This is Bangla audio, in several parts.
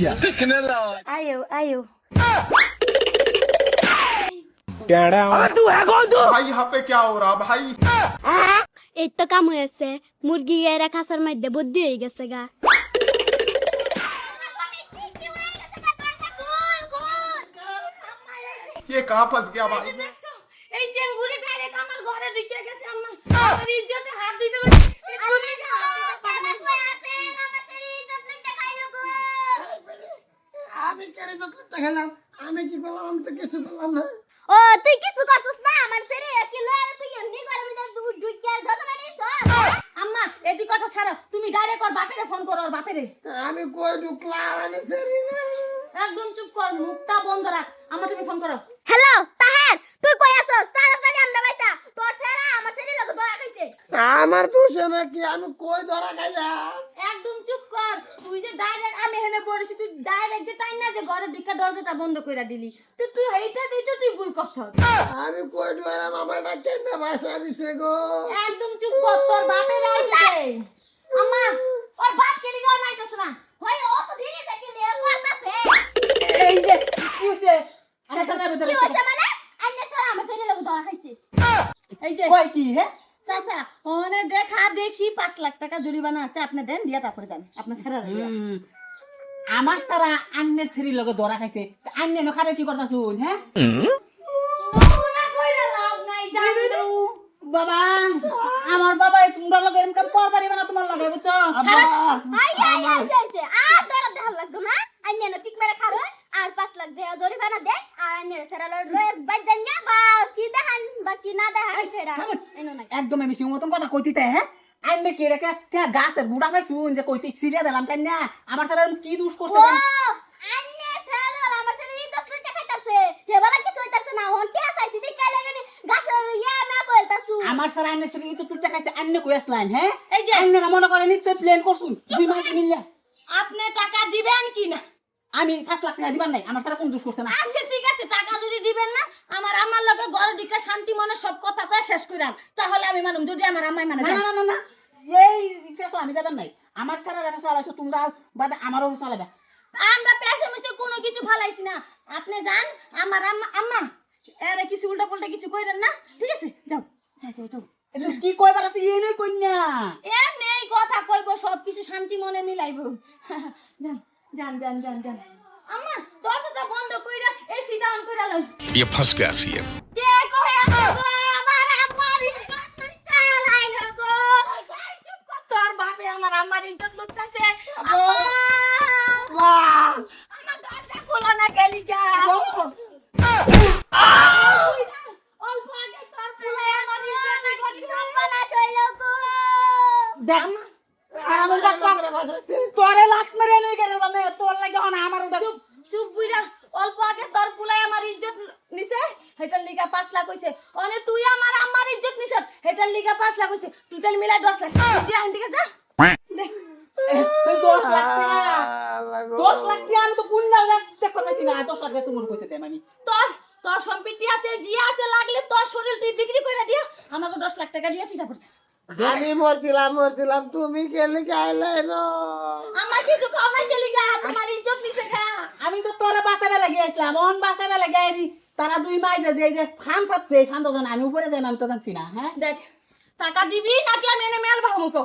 आयो आयो भाई यहाँ पे क्या हो रहा भाई? এই তো কাম হয়েছে মুরগি এরা খাসার মধ্যে বুদ্ধি হয়ে গেছে গা ये कहाँ फंस गया भाई? এই চেঙ্গুরি ডাইরেক্ট আমার ঘরে ঢুকে গেছে আম্মা আমার ইজ্জতে হাত দিতে আমি কেড়ে যতটা খেলাম আমি কি করলাম? আমি তো কিছু করলাম না। ও তুই কিছু করছস না আমার শরীরে কি লয়ে তুই এমনি করে মধ্যে ঢুকে ধরে মারিস আম্মা এটি কথা ছাড়ো তুমি ডাইরেক্ট ওর বাপেরে ফোন করো ওর বাপেরে আমি কই ঢুকলাম আমি শরীরে একদম চুপ কর মুখটা বন্ধ রাখ আমার তুমি ফোন করো হ্যালো তাহের তুই কই আছস তাড়াতাড়ি আমরা বাইতা তোর সেরা আমার শরীরে লোক দয়া খাইছে আমার দোষ নাকি? আমি কই ধরা খাইলাম? একদম চুপ কর তুই যে ডাইরেক্ট আমি হেনে বলিস তুই ডাইরেক্ট যে টাইম না যে ঘরে ঢুকে দরজাটা বন্ধ কইরা দিলি তুই এইটা তুই ভুল করছস আমি কই ধরাম? আমারটা কেন ভাষা দিছে গো? একদম চুপ কর তোর বাপের আইতে আম্মা ওর বাপ কে লিগাও নাইতাছ না হই ও তো ধীরে থেকে লিয়ে করতাছে এই যে কি হইছে? আমি থানার ভিতরে কি হইছে মানে আইনে সারা আমার শরীরে লোক দয়া খাইছে এই যে কই কি হে? চাচা ওনে দেখা দেখি 5 লাখ টাকা জরিমানা আছে আপনি দেন দিয়া তারপরে যান আপনি সারা আমার সারা আন্নের ছেড়ি লগে ধরা খাইছে আন্নে ন খাবে কি করতা শুন হ্যাঁ না কইরা লাভ নাই জানু বাবা আমার বাবা তোমরা লগে এরকম করবারি না তোমার লগে বুঝছো আই আইছে আর তোরা দেখাল লাগতো না আইনে না ঠিক মেরে খারো আর 5 লাখ টাকা জরিমানা দে আর আইনে সারা লয়েস বাজান না বা কি দেখান বা কি না দেখান ফেরা এনো না একদম আমি সিং মতন কথা কইতিতে হ্যাঁ আন্নে কে রেখে গাছের বুড়া খাই শুন যে কইতে সিরিয়া দিলাম তাই না আমার সারা কি দোষ করছে ও আইনে সারা আমার সারা এই তো দেখাইতাছে হেবালা কিছু হইতাছে না হন কে আসাইছি দেখ কালে গনি গাছের ইয়া না বলতাছু আমার সারা আন্নের ছেড়ি কিছু তুলতে খাইছে আন্নে কই আসলাম হ্যাঁ এই যে আন্নে না মনে করে নিশ্চয় প্ল্যান করছুন বিমান কিনলা আপনি টাকা দিবেন কি না আমি 5 লাখ টাকা দিবার নাই আমার সারা কোন দোষ করছে না আচ্ছা ঠিক আছে টাকা যদি দিবেন না আমার লগে ঘরে ঢুকে শান্তি মনে সব কথা কয়ে শেষ কইরান তাহলে আমি মানুম যদি আমার আম্মাই মানে না না না না এই ফেসো আমি যাবেন নাই আমার সারা ফেসো আলাইছো তোমরা বাদে আমারও ফেসো আলাইবা আমরা পেছে মিছে কোনো কিছু ফালাইছি না আপনি যান আমার আম্মা এরে কিছু উল্টা পাল্টা কিছু কইরেন না ঠিক আছে যাও যাও যাও এটা কি কইবার আছে এই নই কইনা এমনি এই কথা কইব সব কিছু শান্তি মনে মিলাইব যান যান যান যান যান আম্মা দরজাটা বন্ধ কইরা এসি ডাউন কইরা লই ये फंस गया सीएम কে কই আছে গো আমার আম্মার ইজ্জত লুটটা লাইলো গো গাই চুপ কর তোর বাপে আমার আম্মার ইজ্জত লুটতাছে আম্মা আমার দরজা খোলা না গেলি গা অল্প আগে তোর পুলাই আমার ইজ্জত গনি সম্মানাস হইলো গো দেখ আমি করে ভাষাছে তোরে লাখ মেরে নই গেল আমি তোর লাগে না আমারও দেখ চুপ চুপ বুইরা অল্প আগে তোর পুলাই আমার ইজ্জত নিছে হেটার লিগা 5 লাখ হইছে অনে তুই আমার আম্মার ইজ্জত নিছ হেটার লিগা 5 লাখ হইছে টোটাল মিলাই 10 লাখ তুই আইন দিকে যা তুই 10 লাখ টাকা 10 লাখ টাকা আমি তো কোন লাখ চেক করতেছি না 10 লাখ তোমার কইতে দেব আমি তোর তোর সম্পত্তি আছে জিয়া আছে লাগলে তোর শরীর তুই বিক্রি করে দিয়া আমাকে 10 লাখ টাকা দিয়া তুই তারপর যা আমি মরছিলাম তুমি গেলে গাইলে না আমার কিছু খাওয়াই গেলি গা তোমার ইজ্জত নিছে গা আমি তো তোরে বাঁচাবে লাগি আইছিলাম অন বাঁচাবে লাগি আইছি তারা দুই মাই যে এই যে ফান ফাটছে এই ফান দজন আমি উপরে যাই আমি তো জানছি না হ্যাঁ দেখ টাকা দিবি নাকি আমি এনে মেল ভামুকো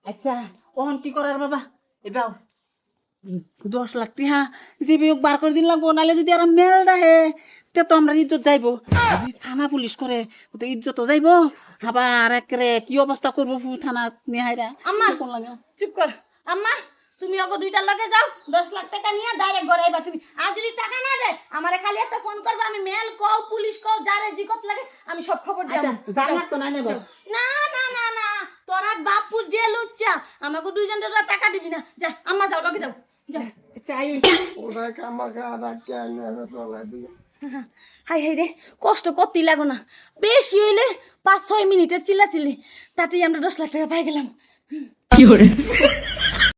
আচ্ছা ওহন কি করার বাবা এবাও 10 লাখ টাকা দিবি বার করে দিন লাগবো নালে যদি আর মেল রাহে তে তো আমরা ইজ্জত যাইবো যদি থানা পুলিশ করে তো ইজ্জত তো যাইবো আবার একরে কি অবস্থা করবো থানা নিহাইরা আম্মা কোন লাগে চুপ কর আম্মা তুমি ওগো দুইটার লগে যাও 10 লাখ টাকা নিয়ে ডাইরেক্ট ঘরে আইবা তুমি আর যদি টাকা না দেয় আমারে খালি একটা ফোন করবা আমি মেল কও পুলিশ কও যারে জিকত লাগে আমি সব খবর দেব জান লাগতো না নেব না না না না তোরা বাপুর যে লুচ্চা আমাকে দুইজনের টাকা দিবি না যা আম্মা যাও লগে যাও যা চাই ওরা কামাকা ডাকে আনে তোলা দিয়ে হাই হাই রে কষ্ট করতেই লাগো না বেশি হইলে 5-6 মিনিটের চিল্লাচিল্লি তাতেই আমরা 10 লাখ টাকা পাই গেলাম কি করে